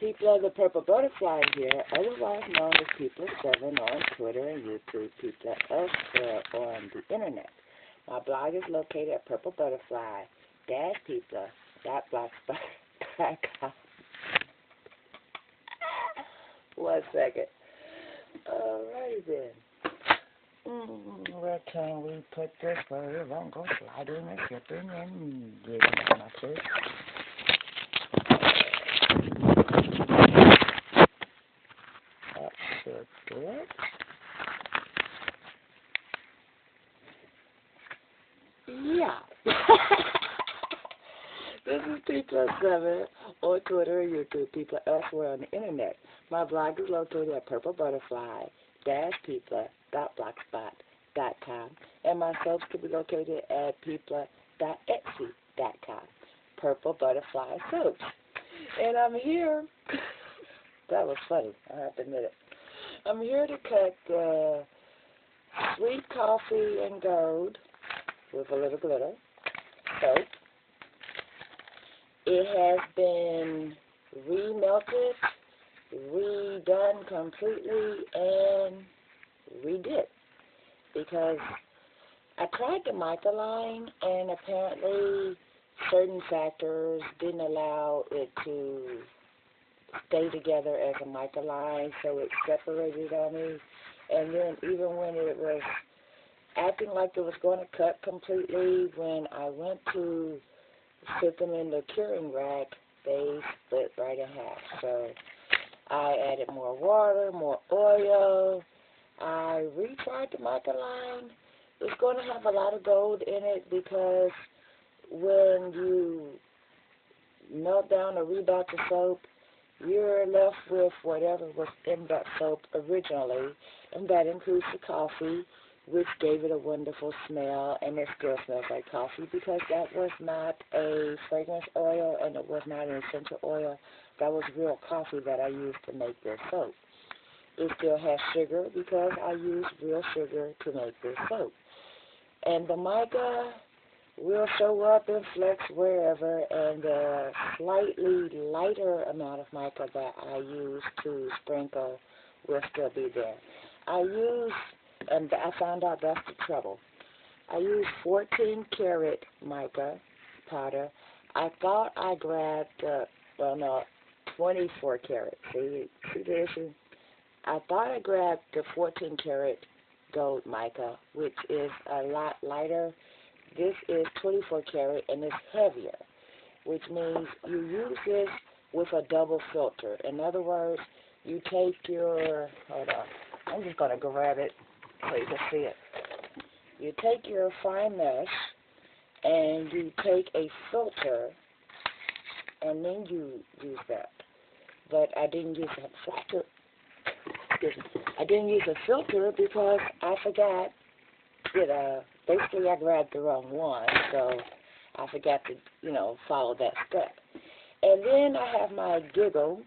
Peepla the Purple Butterfly here, otherwise known as Peepla7 on Twitter and YouTube, Peepla elsewhere on the internet. My blog is located at PurpleButterfly-Peepla.blogspot.com. 1 second. Alrighty then. Where can we put this where it won't go sliding and slipping and getting on my fish? That should do it. Yeah. This is Peepla7 on Twitter and YouTube, Peepla elsewhere on the internet. My blog is located at PurpleButterfly-Peepla.blogspot.com, and my soaps can be located at Peepla.etsy.com. Purple Butterfly Soaps. And I'm here. That was funny, I have to admit it. I'm here to cut the sweet coffee and gold with a little glitter soap. It has been remelted, redone completely, and redid. Because I tried the mica line, and apparently certain factors didn't allow it to stay together as a mica line, so it separated on me. And then even when it was acting like it was going to cut completely, when I went to put them in the curing rack, they split right in half. So I added more water, more oil. I retried the mica line. It's going to have a lot of gold in it because when you melt down or rebat the soap, you're left with whatever was in that soap originally, and that includes the coffee, which gave it a wonderful smell, and it still smells like coffee because that was not a fragrance oil and it was not an essential oil. That was real coffee that I used to make this soap. It still has sugar because I used real sugar to make this soap. And the mica will show up and flex wherever, and the slightly lighter amount of mica that I use to sprinkle will still be there. And I found out that's the trouble. I used 14 karat mica powder. I thought I grabbed, 24 karat. See the issue? I thought I grabbed the 14 karat gold mica, which is a lot lighter. This is 24 karat and it's heavier, which means you use this with a double filter. In other words, you take your, hold on, I'm just going to grab it so you can see it. You take your fine mesh and you take a filter and then you use that. But I didn't use a filter. I didn't use a filter because I forgot that basically I grabbed the wrong one, so I forgot to, follow that step. And then I have my giggle.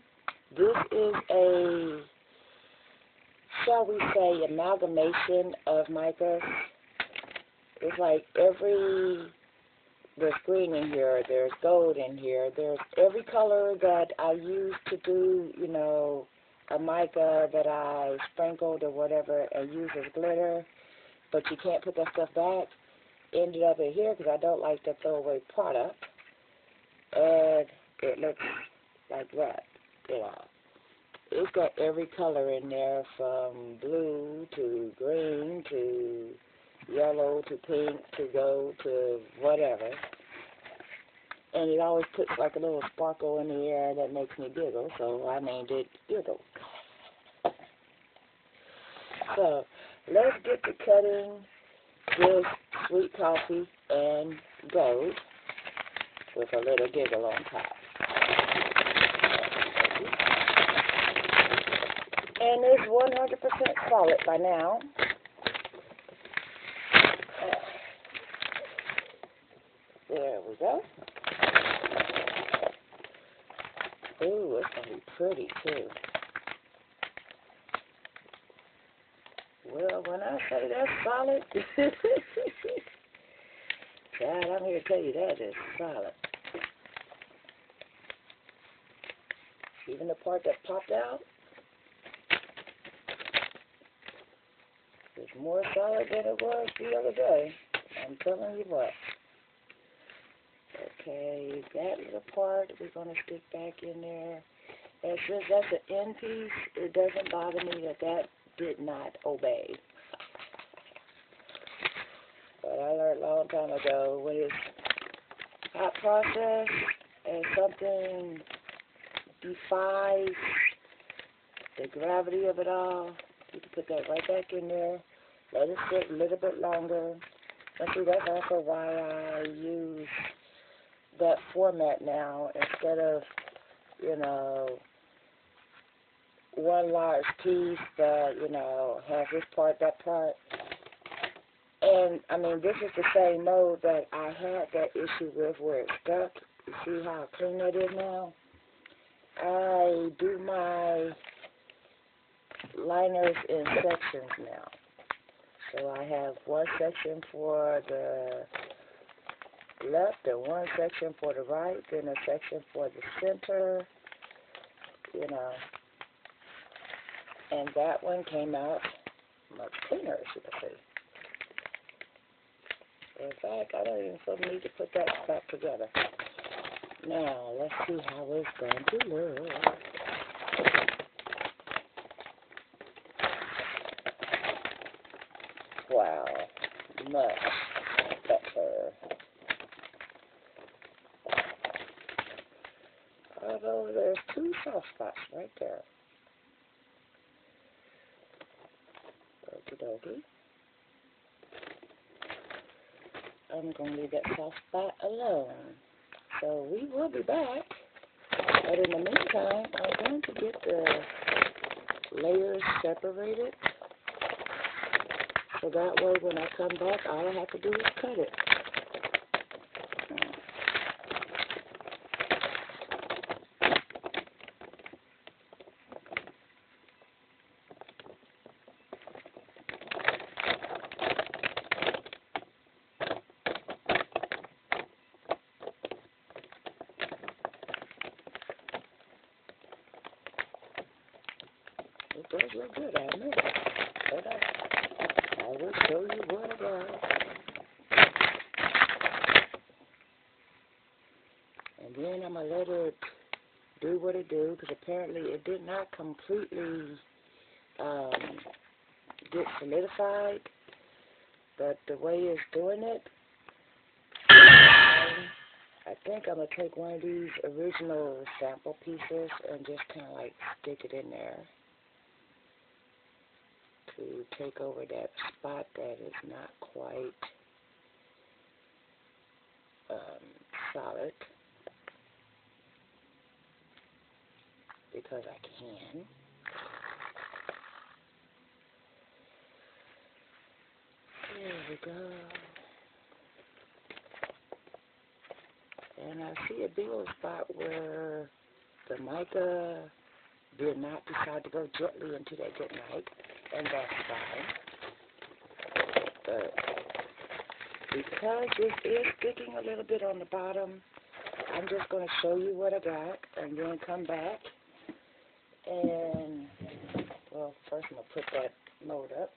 This is a, shall we say, amalgamation of micas. It's like there's green in here, there's gold in here, there's every color that I used to do, a mica that I sprinkled or whatever and used as glitter, but you can't put that stuff back, ended up in here because I don't like the throwaway product, and it looks like that, It's got every color in there, from blue to green to yellow to pink to gold to whatever. And it always puts like a little sparkle in the air that makes me giggle, so I named it Giggle. So let's get to cutting this sweet coffee and gold with a little giggle on top. And it's 100% solid by now. There we go. Ooh, it's going to be pretty, too. Well, when I say that's solid, God, I'm here to tell you that is solid. Even the part that popped out is more solid than it was the other day. I'm telling you what. Okay, that little part we're going to stick back in there. And since that's an end piece, it doesn't bother me that that did not obey. But I learned a long time ago, when it's hot process and something defies the gravity of it all, you can put that right back in there, let it sit a little bit longer. And see, that's also why I use that format now instead of, you know, one large piece that, you know, has this part, that part. And, I mean, this is the same mold that I had that issue with where it stuck. You see how clean that is now? I do my liners in sections now. So I have one section for the left and one section for the right, then a section for the center, you know. And that one came out much cleaner, as you can see. In fact, I don't even feel the need to put that back together. Now, let's see how it's going to look. Wow, much better. Although there's two soft spots right there. Okie dokie. I'm going to leave that soft spot alone. So we will be back. But in the meantime, I'm going to get the layers separated. So that way when I come back, all I have to do is cut it. It does look good, I admit. But I will show you what I got. And then I'm going to let it do what it do, because apparently it did not completely get solidified. But the way it's doing it, I think I'm going to take one of these original sample pieces and just kind of like stick it in there to take over that spot that is not quite solid, because I can. There we go. And I see a big old spot where the mica did not decide to go gently into that good night, and that's fine. But because this is sticking a little bit on the bottom, I'm just going to show you what I got and then come back. And, well, first I'm going to put that mold up,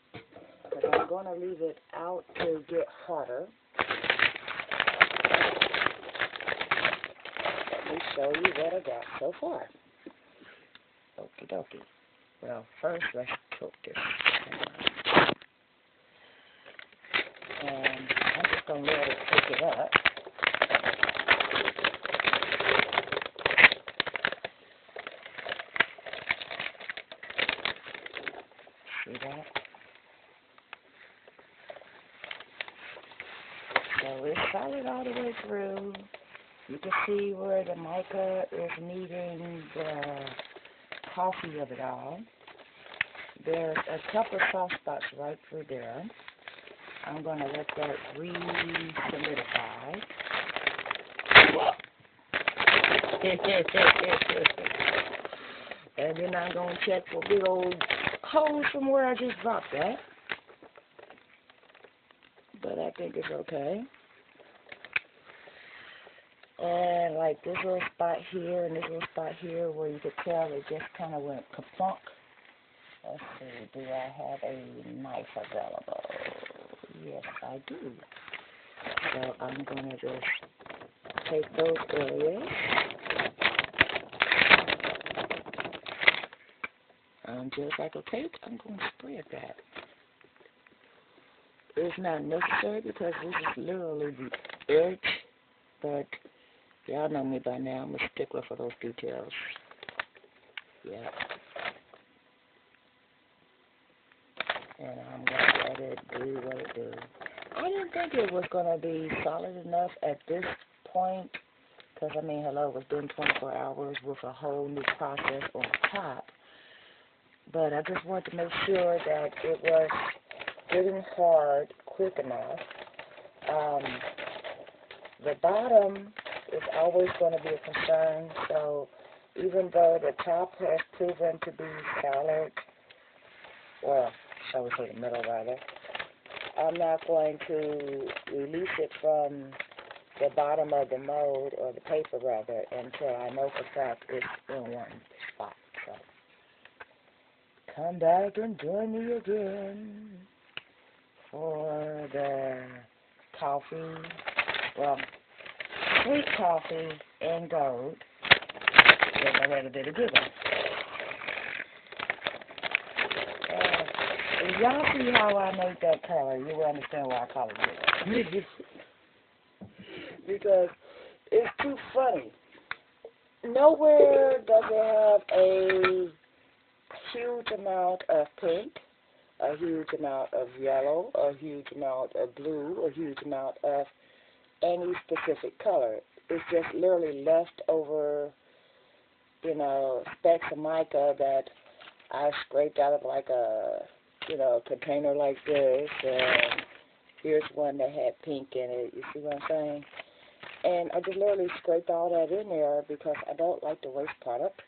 because I'm going to leave it out to get hotter. Let me show you what I got so far. Okie dokie. Well, first let's tilt this. And I'm just going to let it pick it up. See that? So it's solid all the way through. You can see where the mica is meeting the coffee of it all. There's a couple of soft spots right through there. I'm going to let that re-solidify. And then I'm going to check for big old holes from where I just dropped that. But I think it's okay. And like this little spot here and this little spot here where you could tell it just kind of went kaplunk. Let's see, do I have a knife available? Yes, I do. So I'm going to just take those areas and just like a cake, I'm going to spread that. It's not necessary because this is literally the edge, but y'all know me by now. I'm a stickler for those details. Yeah. And I'm going to let it do what it do. I didn't think it was going to be solid enough at this point, because, I mean, hello, it was doing 24 hours with a whole new process on top. But I just wanted to make sure that it was getting hard quick enough. The bottom is always going to be a concern, so even though the top has proven to be solid, well, shall we say the middle rather, I'm not going to release it from the bottom of the mold, or the paper rather, until I know for fact it's in one spot. So come back and join me again for the coffee, well, sweet coffee in gold. Yes, I already did a good one. If y'all see how I make that color, you will understand why I call it good. Because it's too funny. Nowhere does it have a huge amount of pink, a huge amount of yellow, a huge amount of blue, a huge amount of any specific color. It's just literally left over, you know, specks of mica that I scraped out of like a, you know, container like this, and here's one that had pink in it. You see what I'm saying? And I just literally scraped all that in there because I don't like to waste product.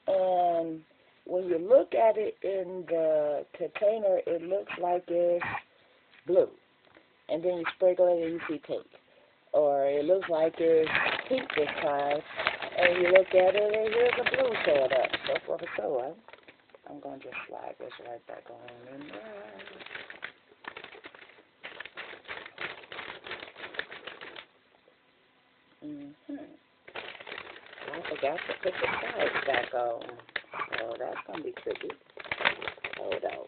And when you look at it in the container, it looks like it's blue. And then you sprinkle it and you see pink. Or it looks like it's pink this time, and you look at it and here's a blue showing up. So forth and so on. I'm going to just slide this right back on in there. I forgot to put the sides back on. So that's going to be tricky. Hold on.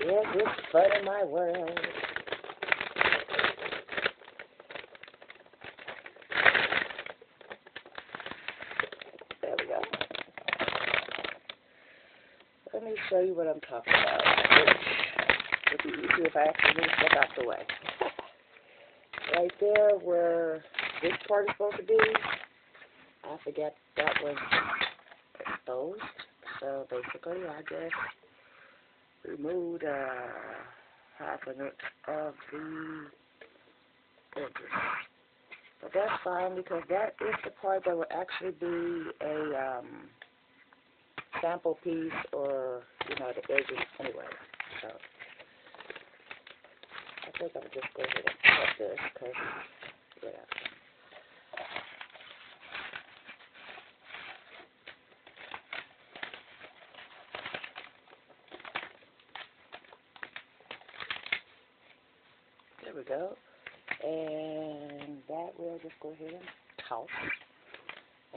Yes, it's fun in my world. There we go. Let me show you what I'm talking about. It would be easier if I actually step out the way. Right there where this part is supposed to be, I forget that was exposed. So basically I just removed half of it of the edges. But that's fine because that is the part that would actually be a sample piece, or, you know, the edges anyway. So I think I'll just go ahead and cut this because, yeah. There we go. And that we'll just go ahead and toss.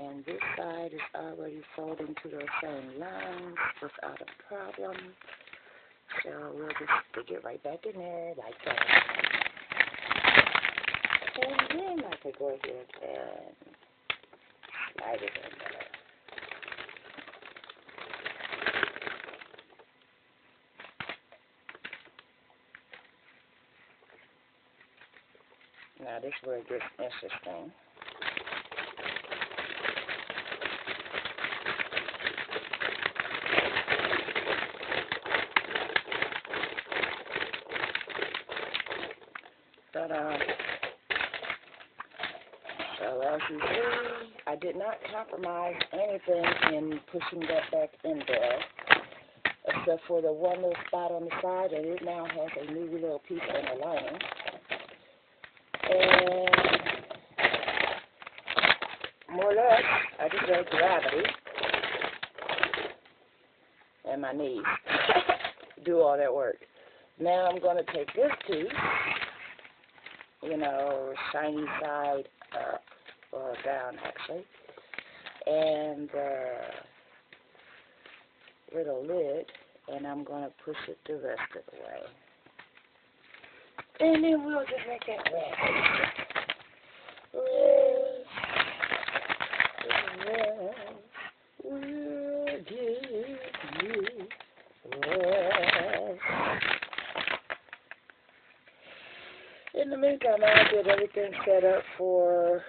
And this side is already folding to those same lines without a problem. So we'll just stick it right back in there like that. And then I could go ahead and slide it in there. Now this is where it gets interesting. But, so as you see, I did not compromise anything in pushing that back in there, except for the one little spot on the side, and it now has a new little piece in the lining. And more or less, I just made gravity and my knees do all that work. Now I'm going to take this piece, you know, shiny side up, or down actually, and little lid, and I'm going to push it the rest of the way. And then we'll just make that red. We'll give you red. In the meantime, I'll get everything set up for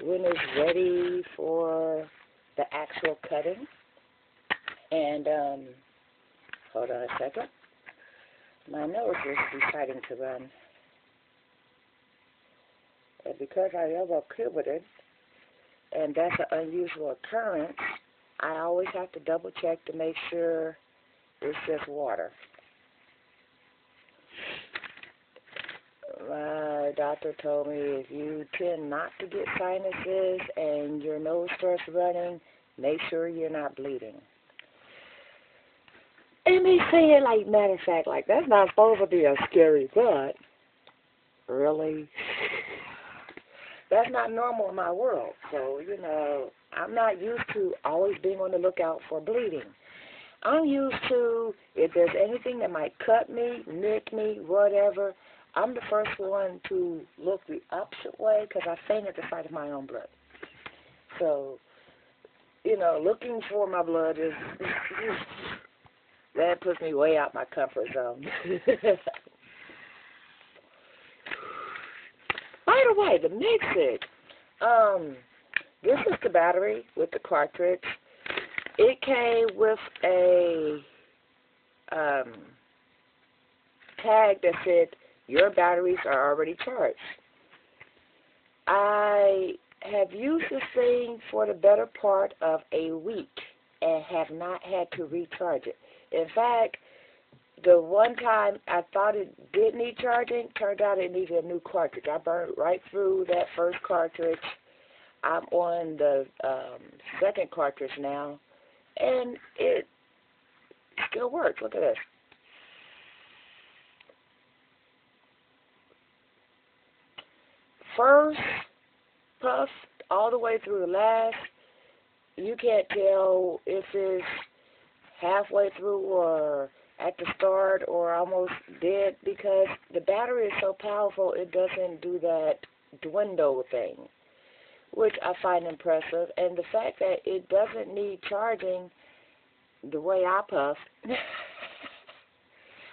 when it's ready for the actual cutting. And, hold on a second. My nose is deciding to run. And because I elbow pivoted, and that's an unusual occurrence, I always have to double check to make sure it's just water. My doctor told me if you tend not to get sinuses and your nose starts running, make sure you're not bleeding. And they say it like, matter of fact, like, that's not supposed to be a scary thought. Really? That's not normal in my world. So, you know, I'm not used to always being on the lookout for bleeding. I'm used to, if there's anything that might cut me, nick me, whatever, I'm the first one to look the opposite way because I faint at the sight of my own blood. So, you know, looking for my blood is... that puts me way out my comfort zone. By the way, to mix it, this is the battery with the cartridge. It came with a tag that said, your batteries are already charged. I have used this thing for the better part of a week and have not had to recharge it. In fact, the one time I thought it did need charging, turned out it needed a new cartridge. I burned right through that first cartridge. I'm on the second cartridge now, and it still works. Look at this. First puff all the way through the last, you can't tell if it's halfway through or at the start or almost dead because the battery is so powerful it doesn't do that dwindle thing, which I find impressive. And the fact that it doesn't need charging the way I puff,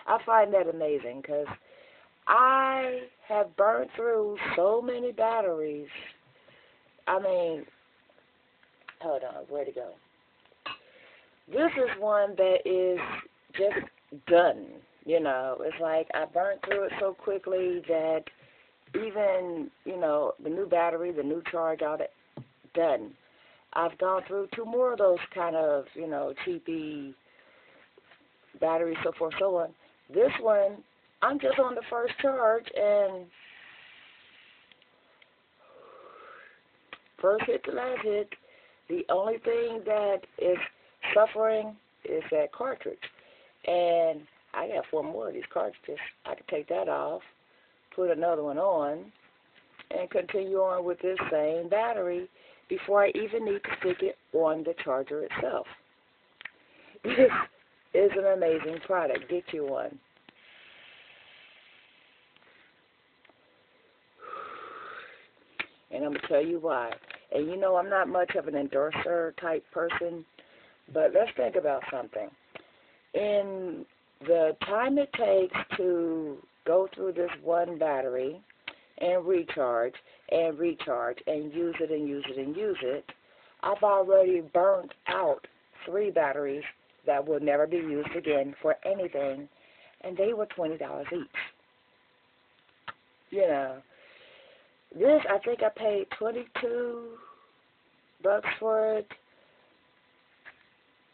I find that amazing because I have burned through so many batteries. I mean, hold on, where'd it go? This is one that is just done, you know. It's like I burned through it so quickly that even, you know, the new battery, the new charge, all that, done. I've gone through 2 more of those kind of, you know, cheapy batteries, so forth, so on. This one, I'm just on the first charge, and first hit to last hit, the only thing that is suffering is that cartridge. And I got 4 more of these cartridges. I can take that off, put another one on, and continue on with this same battery before I even need to stick it on the charger itself. This is an amazing product. Get you one. And I'm going to tell you why. And you know I'm not much of an endorser type person, but let's think about something. In the time it takes to go through this one battery and recharge and use it and use it and use it, I've already burnt out 3 batteries that will never be used again for anything, and they were $20 each. You know, this, I think I paid $22 for it,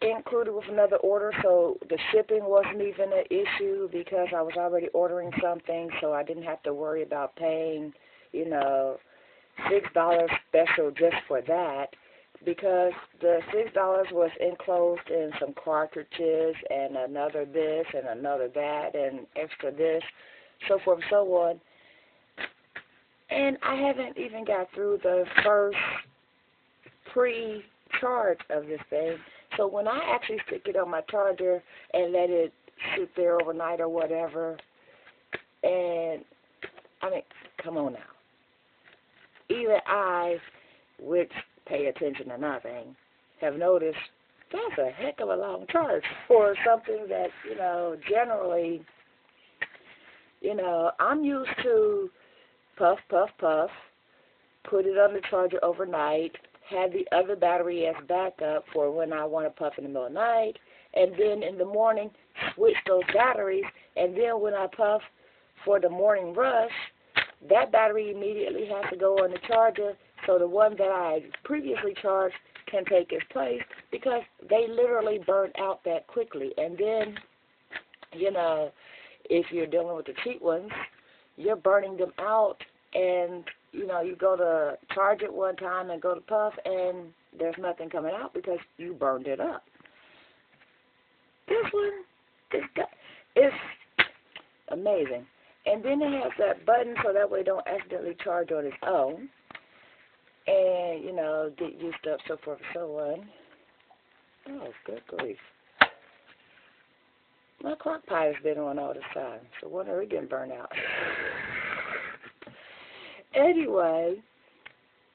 included with another order, so the shipping wasn't even an issue because I was already ordering something, so I didn't have to worry about paying you know, $6 special just for that, because the $6 was enclosed in some cartridges and another this and another that and extra this, so forth and so on. And I haven't even got through the first pre-charge of this thing. So when I actually stick it on my charger and let it sit there overnight or whatever, and I mean, come on now. Even I, which pay attention to nothing, have noticed that's a heck of a long charge for something that, you know, generally, you know, I'm used to puff, puff, puff, put it on the charger overnight, have the other battery as backup for when I want to puff in the middle of the night, and then in the morning switch those batteries, and then when I puff for the morning rush, that battery immediately has to go on the charger so the one that I previously charged can take its place, because they literally burn out that quickly. And then, you know, if you're dealing with the cheap ones, you're burning them out, and, you know, you go to charge it one time and go to puff, and there's nothing coming out because you burned it up. This one is amazing. And then it has that button so that way it don't accidentally charge on its own. And, you know, get used up, so forth and so on. Oh, good grief. My crock pot has been on all this time, so when are we getting burned out? Anyway,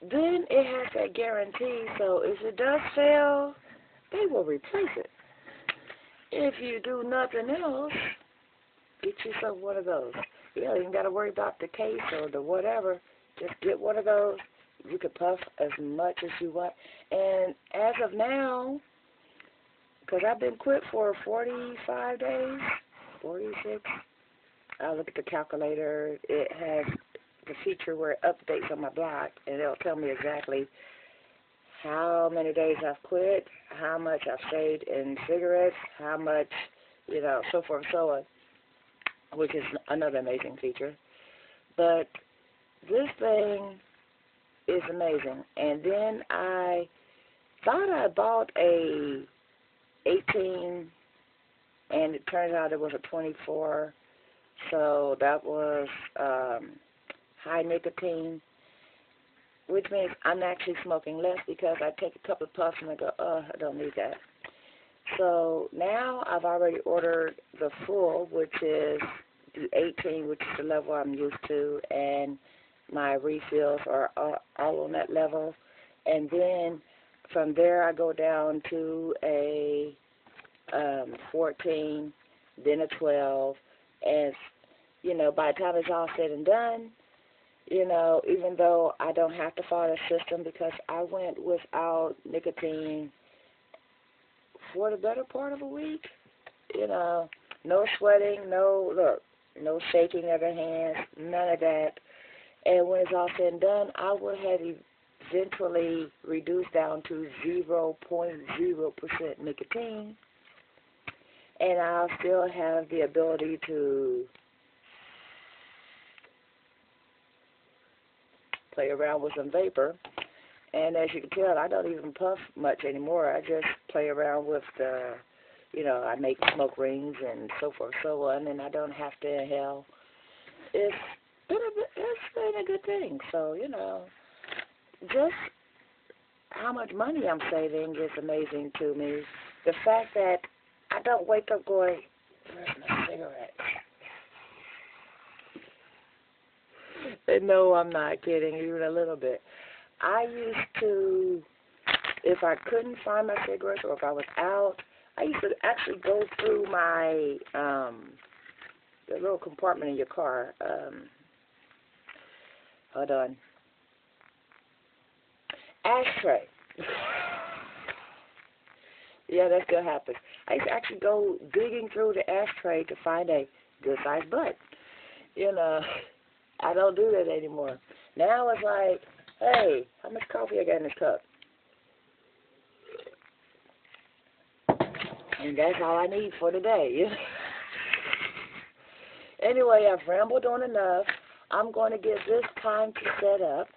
then it has that guarantee, so if it does fail, they will replace it. If you do nothing else, get yourself one of those. You don't even got to worry about the case or the whatever. Just get one of those. You can puff as much as you want. And as of now, because I've been quit for 45 days, 46, I look at the calculator. It has the feature where it updates on my block, and it'll tell me exactly how many days I've quit, how much I've saved in cigarettes, how much, you know, so forth and so on, which is another amazing feature. But this thing is amazing. And then I thought I bought a 18, and it turns out it was a 24, so that was high nicotine, which means I'm actually smoking less because I take a couple of puffs and I go, I don't need that. So now I've already ordered the full, which is the 18, which is the level I'm used to, and my refills are all on that level. And then from there I go down to a 14, then a 12, and, you know, by the time it's all said and done, you know, even though I don't have to follow the system because I went without nicotine for the better part of a week, you know, no sweating, no shaking of the hands, none of that. And when it's all said and done, I will have eventually reduced down to 0.0% nicotine, and I'll still have the ability to play around with some vapor. And as you can tell, I don't even puff much anymore. I just play around with the, you know, I make smoke rings and so forth and so on, and I don't have to inhale. It's been a good thing. So, you know, just how much money I'm saving is amazing to me. The fact that I don't wake up going, where's my cigarette? And no, I'm not kidding, even a little bit. I used to, if I couldn't find my cigarettes or if I was out, I used to actually go through my, the little compartment in your car. Hold on. Ashtray. Yeah, that still happens. I used to actually go digging through the ashtray to find a good-sized butt. You know, I don't do that anymore. Now it's like, hey, how much coffee I got in this cup? And that's all I need for today. Anyway, I've rambled on enough. I'm going to give this time to set up,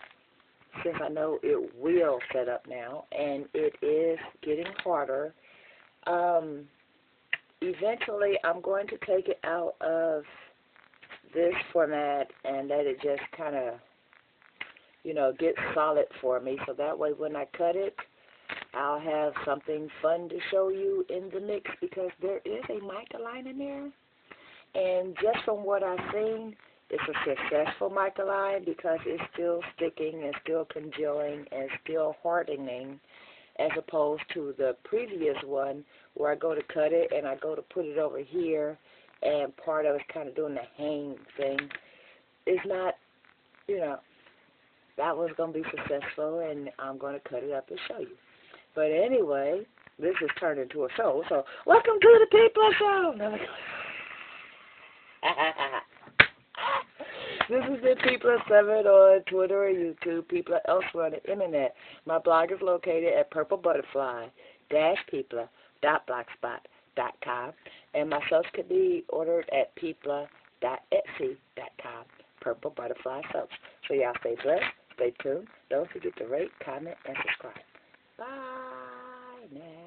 since I know it will set up now, and it is getting harder. Eventually, I'm going to take it out of this format and let it just kind of, you know, get solid for me, so that way when I cut it, I'll have something fun to show you in the mix, because there is a mica line in there, and just from what I've seen, it's a successful mica line because it's still sticking and still congealing and still hardening, as opposed to the previous one where I go to cut it and I go to put it over here and part of it's kind of doing the hang thing. It's not, you know, that one's going to be successful, and I'm going to cut it up and show you. But anyway, this has turned into a show, so welcome to the Peepla Show. This is the Peepla 7 on Twitter or YouTube, Peepla elsewhere on the internet. My blog is located at PurpleButterfly-Peepla.blogspot.com, and my soaps can be ordered at Peepla.etsy.com, Purple Butterfly Soaps. So y'all stay blessed, stay tuned. Don't forget to rate, comment, and subscribe. Bye now.